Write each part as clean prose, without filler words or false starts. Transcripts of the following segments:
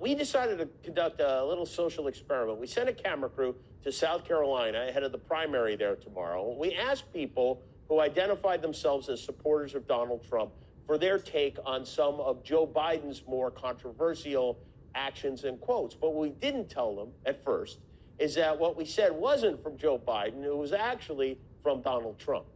We decided to conduct a little social experiment. We sent a camera crew to South Carolina ahead of the primary there tomorrow. We asked people who identified themselves as supporters of Donald Trump for their take on some of Joe Biden's more controversial actions and quotes. But what we didn't tell them at first is that what we said wasn't from Joe Biden, it was actually from Donald Trump.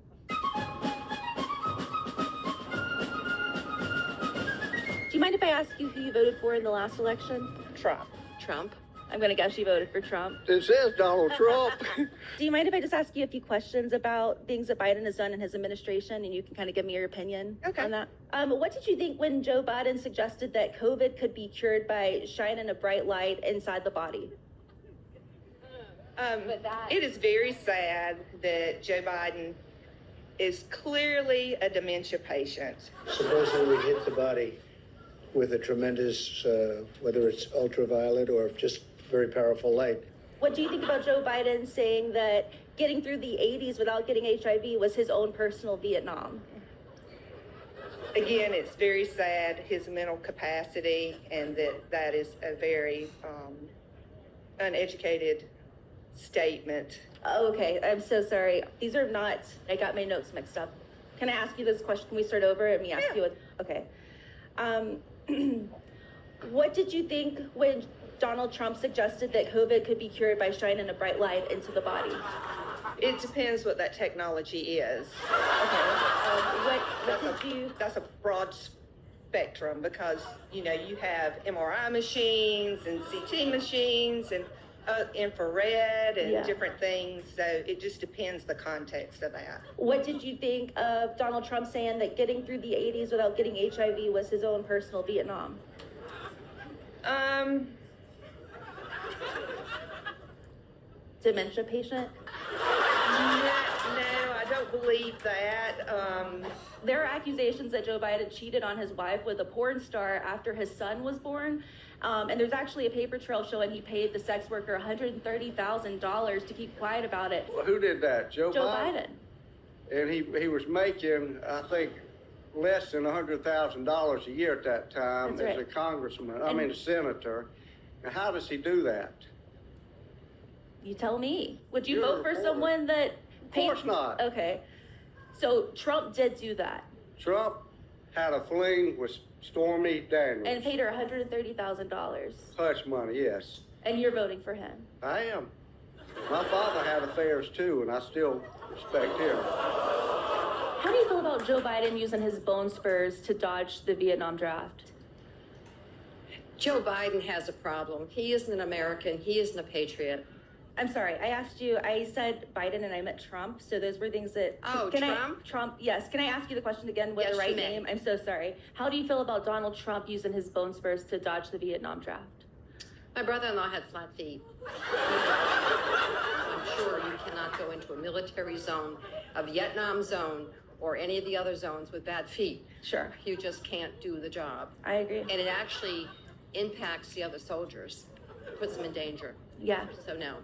Do you mind if I ask you who you voted for in the last election? Trump. Trump. I'm going to guess you voted for Trump. It says Donald Trump. Do you mind if I just ask you a few questions about things that Biden has done in his administration, and you can kind of give me your opinion on that? What did you think when Joe Biden suggested that COVID could be cured by shining a bright light inside the body? It is very sad that Joe Biden is clearly a dementia patient. Supposedly we hit the body with a tremendous, whether it's ultraviolet or just very powerful light. What do you think about Joe Biden saying that getting through the 80s without getting HIV was his own personal Vietnam? Again, it's very sad, his mental capacity, and that is a very uneducated statement. Oh, okay, I'm so sorry. These are not, I got my notes mixed up. Can I ask you this question? Can we start over? Let me ask you what, okay. What did you think when Donald Trump suggested that COVID could be cured by shining a bright light into the body? It depends what that technology is. Okay. That's a broad spectrum because, you know, you have MRI machines and CT machines and infrared and different things. So it just depends the context of that. What did you think of Donald Trump saying that getting through the 80s without getting HIV was his own personal Vietnam? Dementia patient? No, I don't believe that. There are accusations that Joe Biden cheated on his wife with a porn star after his son was born. And there's actually a paper trail showing he paid the sex worker $130,000 to keep quiet about it. Well, who did that? Joe Biden. And he was making, I think, less than $100,000 a year at that time as a congressman, a senator. And how does he do that? You tell me. Would you vote for someone that Of course not. Okay. So Trump did do that. Trump had a fling with Stormy Daniels. And paid her $130,000. Hush money, yes. And you're voting for him. I am. My father had affairs too, and I still respect him. How do you feel about Joe Biden using his bone spurs to dodge the Vietnam draft? Joe Biden has a problem. He isn't an American. He isn't a patriot. I'm sorry, I asked you, I said Biden and I meant Trump, so those were things that... Oh, Trump? Trump, yes. Can I ask you the question again with the right name? I'm so sorry. How do you feel about Donald Trump using his bone spurs to dodge the Vietnam draft? My brother-in-law had flat feet. I'm sure you cannot go into a military zone, a Vietnam zone, or any of the other zones with bad feet. Sure. You just can't do the job. I agree. And it actually impacts the other soldiers, puts them in danger. Yeah. So no.